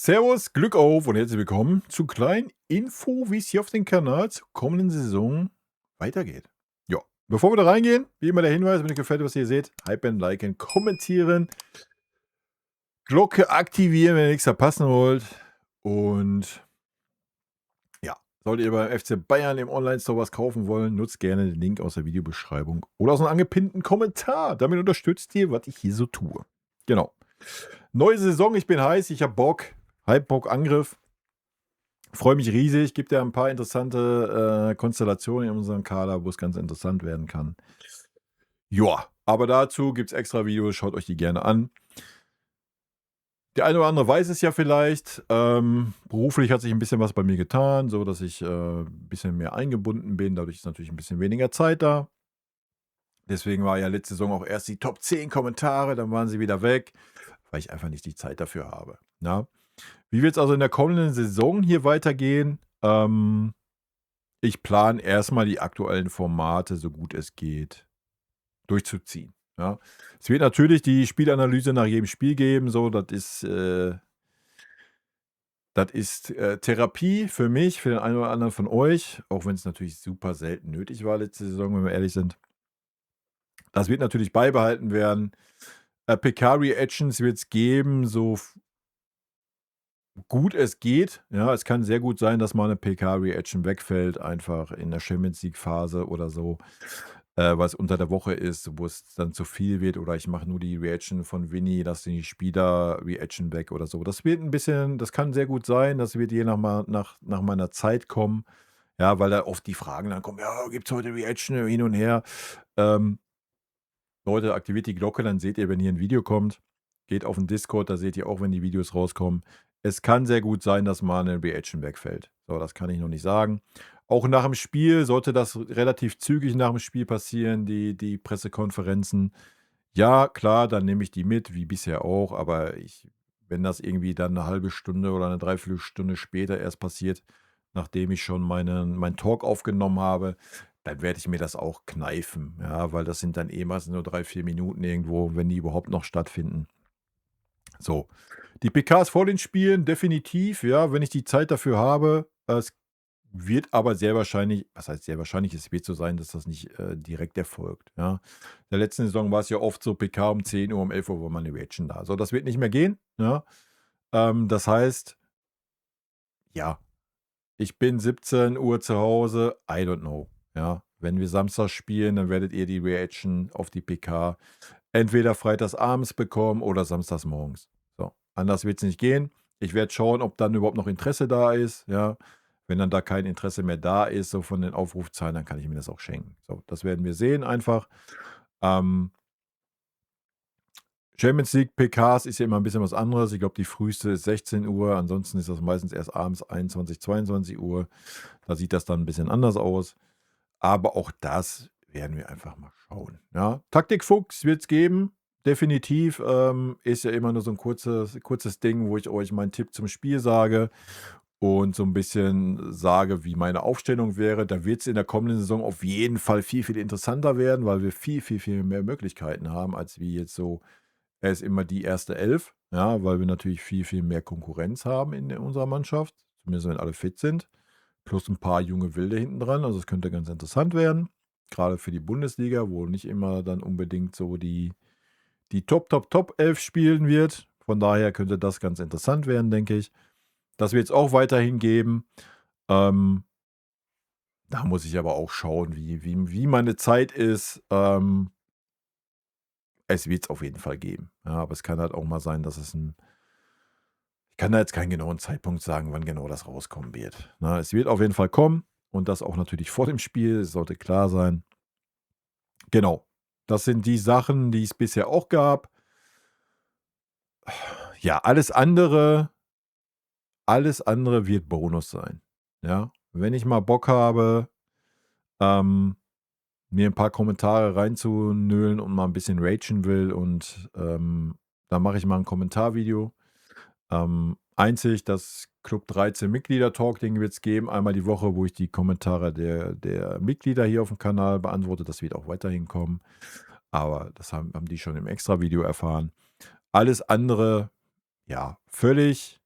Servus, Glück auf und herzlich willkommen zu kleinen Info, wie es hier auf dem Kanal zur kommenden Saison weitergeht. Ja, bevor wir da reingehen, wie immer der Hinweis, wenn euch gefällt, was ihr seht, hypen, liken, kommentieren, Glocke aktivieren, wenn ihr nichts verpassen wollt. Und ja, solltet ihr beim FC Bayern im Online-Store was kaufen wollen, nutzt gerne den Link aus der Videobeschreibung oder aus einem angepinnten Kommentar. Damit unterstützt ihr, was ich hier so tue. Genau. Neue Saison, ich bin heiß, ich hab Bock. Hype, Bock, Angriff. Freue mich riesig. Gibt ja ein paar interessante Konstellationen in unserem Kader, wo es ganz interessant werden kann. Ja, aber dazu gibt es extra Videos. Schaut euch die gerne an. Der eine oder andere weiß es ja vielleicht. Beruflich hat sich ein bisschen was bei mir getan, so dass ich ein bisschen mehr eingebunden bin. Dadurch ist natürlich ein bisschen weniger Zeit da. Deswegen war ja letzte Saison auch erst die Top 10 Kommentare, dann waren sie wieder weg, weil ich einfach nicht die Zeit dafür habe. Ja. Wie wird es also in der kommenden Saison hier weitergehen? Ich plane erstmal die aktuellen Formate, so gut es geht, durchzuziehen, ja. Es wird natürlich die Spielanalyse nach jedem Spiel geben, so, das ist Therapie für mich, für den einen oder anderen von euch, auch wenn es natürlich super selten nötig war letzte Saison, wenn wir ehrlich sind. Das wird natürlich beibehalten werden. PK-Reactions wird es geben, so gut es geht. Ja, es kann sehr gut sein, dass mal eine PK-Reaction wegfällt, einfach in der Champions League-Phase oder so, weil es unter der Woche ist, wo es dann zu viel wird, oder ich mache nur die Reaction von Vinny, lasse die Spieler-Reaction weg oder so. Das kann sehr gut sein, das wird je nach meiner Zeit kommen, ja, weil da oft die Fragen dann kommen: „Ja, gibt's heute Reaction?“ Hin und her. Ähm, Leute, aktiviert die Glocke, dann seht ihr, wenn hier ein Video kommt. Geht auf den Discord, da seht ihr auch, wenn die Videos rauskommen. Es kann sehr gut sein, dass mal 'ne Reaction wegfällt. So, das kann ich noch nicht sagen. Auch nach dem Spiel sollte das relativ zügig nach dem Spiel passieren, die Pressekonferenzen. Ja, klar, dann nehme ich die mit, wie bisher auch, aber wenn das irgendwie dann eine halbe Stunde oder eine Dreiviertelstunde später erst passiert, nachdem ich schon meinen Talk aufgenommen habe, dann werde ich mir das auch kneifen, ja, weil das sind dann eh meistens nur 3, 4 Minuten irgendwo, wenn die überhaupt noch stattfinden. So, die PKs vor den Spielen definitiv, ja, wenn ich die Zeit dafür habe. Es wird aber sehr wahrscheinlich, was heißt sehr wahrscheinlich, es wird so sein, dass das nicht direkt erfolgt, ja. In der letzten Saison war es ja oft so, PK um 10 Uhr, um 11 Uhr war mal 'ne Reaction da. So, das wird nicht mehr gehen, ja. Das heißt, ja, ich bin 17 Uhr zu Hause, I don't know, ja. Wenn wir Samstag spielen, dann werdet ihr die Reaction auf die PK entweder freitags abends bekommen oder samstags morgens. So, anders wird's nicht gehen. Ich werde schauen, ob dann überhaupt noch Interesse da ist, ja. Wenn dann da kein Interesse mehr da ist, so von den Aufrufzahlen, dann kann ich mir das auch schenken. So, das werden wir sehen einfach. Ähm, Champions League PKs ist ja immer ein bisschen was anderes. Ich glaube, die früheste ist 16 Uhr, ansonsten ist das meistens erst abends 21, 22 Uhr. Da sieht das dann ein bisschen anders aus. Aber auch das werden wir einfach mal schauen, ja. Taktikfuchs wird's geben, definitiv. Ist ja immer nur so ein kurzes Ding, wo ich euch meinen Tipp zum Spiel sage und so ein bisschen sage, wie meine Aufstellung wäre. Da wird es in der kommenden Saison auf jeden Fall viel, viel interessanter werden, weil wir viel, viel, viel mehr Möglichkeiten haben, als wie jetzt so ist immer die erste Elf, ja, weil wir natürlich viel, viel mehr Konkurrenz haben in unserer Mannschaft, zumindest wenn alle fit sind, plus ein paar junge Wilde hinten dran. Also, es könnte ganz interessant werden, gerade für die Bundesliga, wo nicht immer dann unbedingt so die Top 11 spielen wird. Von daher könnte das ganz interessant werden, denke ich. Das wird es auch weiterhin geben. Ähm, Da muss ich aber auch schauen, wie meine Zeit ist. Es wird es auf jeden Fall geben. Ja, aber es kann halt auch mal sein, dass es 'n ich kann da jetzt keinen genauen Zeitpunkt sagen, wann genau das rauskommen wird, ne? Es wird auf jeden Fall kommen und das auch natürlich vor dem Spiel, es sollte klar sein. Genau. Das sind die Sachen, die es bisher auch gab. Ja, alles andere wird Bonus sein, ja? Wenn ich mal Bock habe, ähm, mir ein paar Kommentare reinzunölen und mal ein bisschen ragen will und dann mache ich mal ein Kommentarvideo. Einzig das Club 13 Mitglieder-Talk, den wird es geben, einmal die Woche, wo ich die Kommentare der Mitglieder hier auf dem Kanal beantworte. Das wird auch weiterhin kommen, aber das haben die schon im Extra-Video erfahren. Alles andere, ja, völlig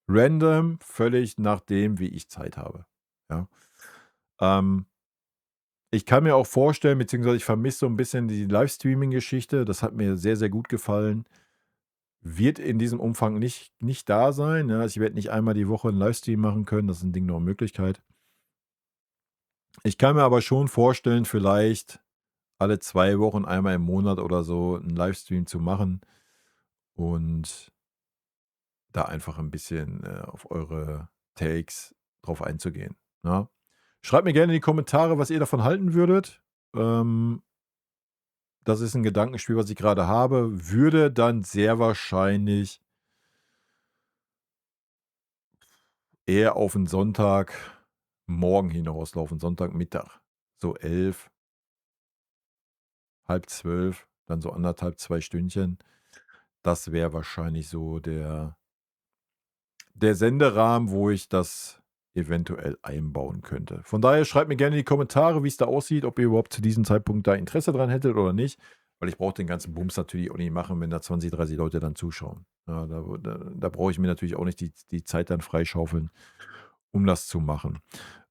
random, völlig nach dem, wie ich Zeit habe, ja? Ähm, Ich kann mir auch vorstellen, beziehungsweise ich vermisse so ein bisschen die Livestreaming-Geschichte. Das hat mir sehr, sehr gut gefallen. Wird in diesem Umfang nicht da sein, ja? Also, ich werde nicht einmal die Woche 'n Livestream machen können, das ist 'n Ding der Unmöglichkeit. Ich kann mir aber schon vorstellen, vielleicht alle 2 Wochen, einmal im Monat oder so 'n Livestream zu machen und da einfach 'n bisschen, auf eure Takes drauf einzugehen, ne? Schreibt mir gerne in die Kommentare, was ihr davon halten würdet. Ähm, Das ist 'n Gedankenspiel, was ich grade habe. Würde dann sehr wahrscheinlich eher auf 'n Sonntagmorgen hinauslaufen, Sonntagmittag, so 11, halb 12, dann so 1,5, 2 Stündchen. Das wäre wahrscheinlich so der Senderahmen, wo ich das eventuell einbauen könnte. Von daher schreibt mir gerne in die Kommentare, wie's da aussieht, ob ihr überhaupt zu diesem Zeitpunkt da Interesse dran hättet oder nicht, weil ich brauche den ganzen Bums natürlich auch nicht machen, wenn da 20, 30 Leute dann zuschauen. Ja, da brauche ich mir natürlich auch nicht die Zeit dann freischaufeln, um das zu machen.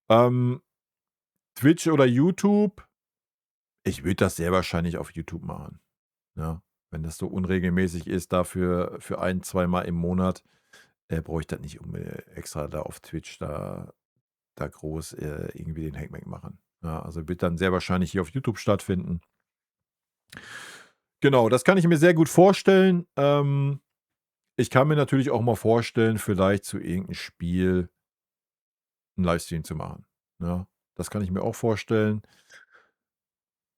Ähm, Twitch oder YouTube? Ich würde das sehr wahrscheinlich auf YouTube machen, ja? Wenn das so unregelmäßig ist, dafür für ein zweimal im Monat, brauche ich das nicht extra da auf Twitch da groß, irgendwie den Hackmack machen. Ja, also wird dann sehr wahrscheinlich hier auf YouTube stattfinden. Genau, das kann ich mir sehr gut vorstellen. Ich kann mir natürlich auch mal vorstellen, vielleicht zu irgendeinem Spiel 'n Livestream zu machen, ne? Das kann ich mir auch vorstellen.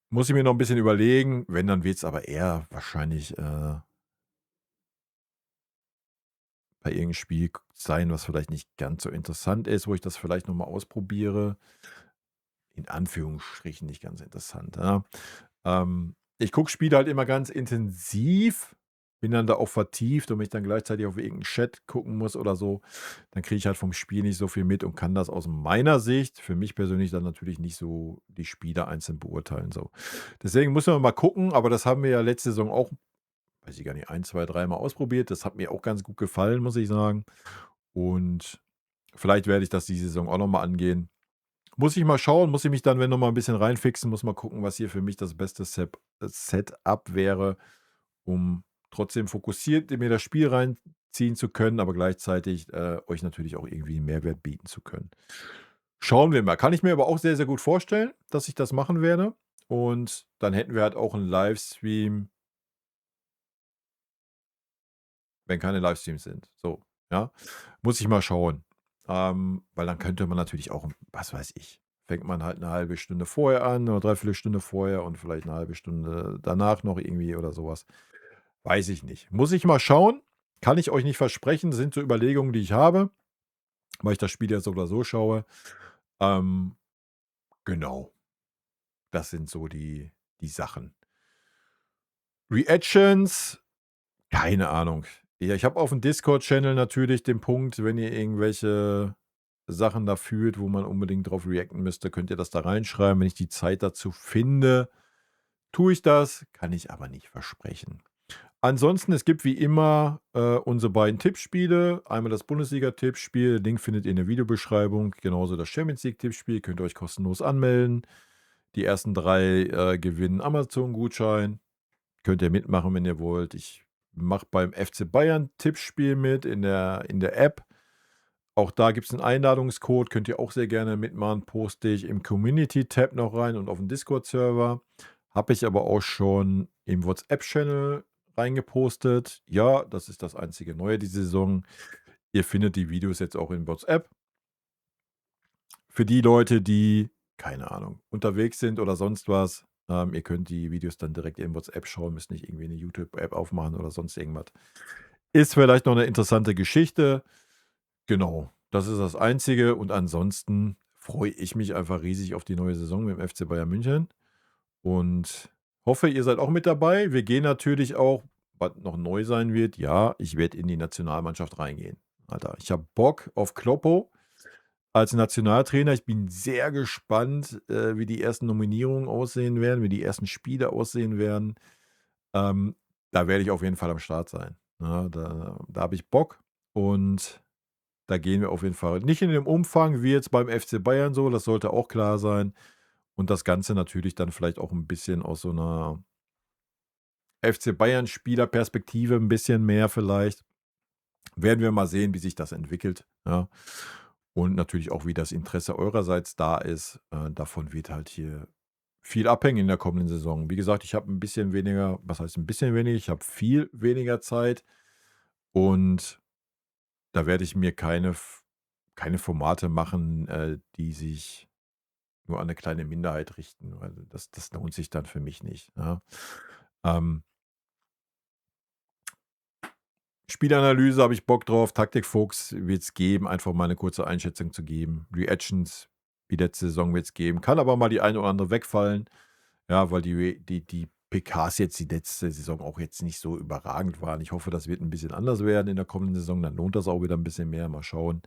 Muss ich mir noch ein bisschen überlegen. Wenn, dann wird's aber eher wahrscheinlich, bei irgendeinem Spiel sein, was vielleicht nicht ganz so interessant ist, wo ich das vielleicht noch mal ausprobiere. In Anführungsstrichen nicht ganz interessant, ja. Ich gucke Spiele halt immer ganz intensiv, bin dann da auch vertieft und wenn ich dann gleichzeitig auf irgend Chat gucken muss oder so, dann kriege ich halt vom Spiel nicht so viel mit und kann das aus meiner Sicht für mich persönlich dann natürlich nicht so die Spiele einzeln beurteilen, so. Deswegen muss man mal gucken, aber das haben wir ja letzte Saison auch, weiß ich gar nicht, ein, zwei, dreimal ausprobiert. Das hat mir auch ganz gut gefallen, muss ich sagen. Und vielleicht werde ich das diese Saison auch noch mal angehen. Muss ich mal schauen, muss ich mich dann, wenn, noch mal 'n bisschen reinfixen, muss mal gucken, was hier für mich das beste Setup wäre, um trotzdem fokussiert mir das Spiel reinziehen zu können, aber gleichzeitig, euch natürlich auch irgendwie 'n Mehrwert bieten zu können. Schauen wir mal. Kann ich mir aber auch sehr, sehr gut vorstellen, dass ich das machen werde. Und dann hätten wir halt auch 'n Livestream, wenn keine Livestreams sind. So, ja. Muss ich mal schauen. Weil dann könnte man natürlich auch, was weiß ich, fängt man halt eine halbe Stunde vorher an oder 3/4 Stunde vorher und vielleicht eine halbe Stunde danach noch irgendwie oder sowas. Weiß ich nicht. Muss ich mal schauen. Kann ich euch nicht versprechen. Das sind so Überlegungen, die ich habe, weil ich das Spiel ja so oder so schaue. Ähm, genau, das sind so die Sachen. Reactions, keine Ahnung. Ja, ich habe auf dem Discord-Channel natürlich den Punkt, wenn ihr irgendwelche Sachen da fühlt, wo man unbedingt drauf reacten müsste, könnt ihr das da reinschreiben. Wenn ich die Zeit dazu finde, tue ich das, kann ich aber nicht versprechen. Ansonsten, es gibt wie immer, unsere beiden Tippspiele. Einmal das Bundesliga-Tippspiel, Link findet ihr in der Videobeschreibung. Genauso das Champions League-Tippspiel, könnt ihr euch kostenlos anmelden. Die ersten 3 gewinnen Amazon-Gutschein. Könnt ihr mitmachen, wenn ihr wollt. Ich mache beim FC Bayern Tippspiel mit in der App. Auch da gibt es einen Einladungscode, könnt ihr auch sehr gerne mitmachen. Poste ich im Community-Tab noch rein und auf dem Discord-Server. Habe ich aber auch schon im WhatsApp-Channel reingepostet. Ja, das ist das einzige Neue diese Saison. Ihr findet die Videos jetzt auch in WhatsApp. Für die Leute, die, keine Ahnung, unterwegs sind oder sonst was, ihr könnt die Videos dann direkt in WhatsApp schauen, müsst nicht irgendwie eine YouTube-App aufmachen oder sonst irgendwas. Ist vielleicht noch eine interessante Geschichte. Genau, das ist das Einzige und ansonsten freue ich mich einfach riesig auf die neue Saison mit dem FC Bayern München und hoffe, ihr seid auch mit dabei. Wir gehen natürlich auch, was noch neu sein wird, ja, ich werde in die Nationalmannschaft reingehen. Alter, ich habe Bock auf Kloppo als Nationaltrainer. Ich bin sehr gespannt, wie die ersten Nominierungen aussehen werden, wie die ersten Spiele aussehen werden. Da werde ich auf jeden Fall am Start sein, ne? Da habe ich Bock und Da gehen wir auf jeden Fall nicht in dem Umfang wie jetzt beim FC Bayern so, das sollte auch klar sein. Und das Ganze natürlich dann vielleicht auch ein bisschen aus so einer FC Bayern-Spielerperspektive ein bisschen mehr vielleicht. Werden wir mal sehen, wie sich das entwickelt, ja. Und natürlich auch, wie das Interesse eurerseits da ist. Davon wird halt hier viel abhängen in der kommenden Saison. Wie gesagt, ich habe ein bisschen weniger, was heißt ein bisschen weniger? Ich habe viel weniger Zeit und da werde ich mir keine Formate machen, die sich nur an 'ne kleine Minderheit richten, weil das lohnt sich dann für mich nicht, ja. Ähm, Spielanalyse habe ich Bock drauf, Taktikfuchs wird's geben, einfach mal 'ne kurze Einschätzung zu geben. Reactions wie letzte Saison wird's geben, kann aber mal die eine oder andere wegfallen, ja, weil die PKs jetzt die letzte Saison auch jetzt nicht so überragend waren. Ich hoffe, das wird 'n bisschen anders werden in der kommenden Saison, dann lohnt das auch wieder 'n bisschen mehr, mal schauen.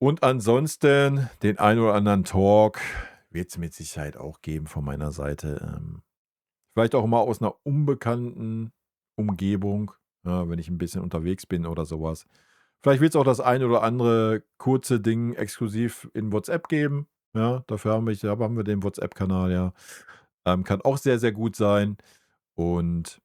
Und ansonsten den einen oder anderen Talk wird's mit Sicherheit auch geben von meiner Seite. Vielleicht auch mal aus 'ner unbekannten Umgebung, ja, wenn ich 'n bisschen unterwegs bin oder so was. Vielleicht wird's auch das eine oder andere kurze Ding exklusiv in WhatsApp geben, ja? Dafür haben wir den WhatsApp-Kanal, ja. Kann auch sehr, sehr gut sein. Und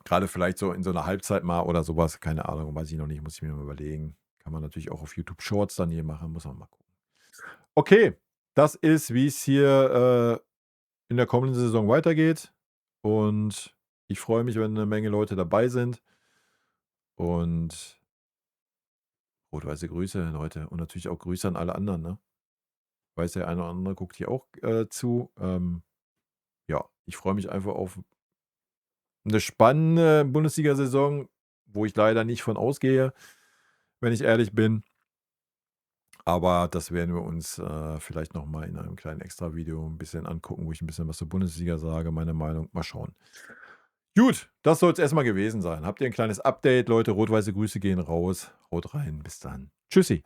grade vielleicht so in so 'ner Halbzeit mal oder so was, keine Ahnung, weiß ich noch nicht, muss ich mir mal überlegen. Kann man natürlich auch auf YouTube Shorts dann hier machen, muss man mal gucken. Okay, das ist, wie's hier, in der kommenden Saison weitergeht. Und ich freue mich, wenn 'ne Menge Leute dabei sind. Und rot-weiße Grüße, Leute. Und natürlich auch Grüße an alle anderen, ne? Weiß, der eine oder andere guckt hier auch, zu. Ja, ich freue mich einfach auf 'ne spannende Bundesliga-Saison, wo ich leider nicht von ausgehe, wenn ich ehrlich bin. Aber das werden wir uns, vielleicht noch mal in einem kleinen Extravideo 'n bisschen angucken, wo ich 'n bisschen was zur Bundesliga sage, meine Meinung. Mal schauen. Gut, das soll's erst mal gewesen sein. Habt ihr 'n kleines Update, Leute? Rot-weiße Grüße gehen raus. Haut rein, bis dann. Tschüssi.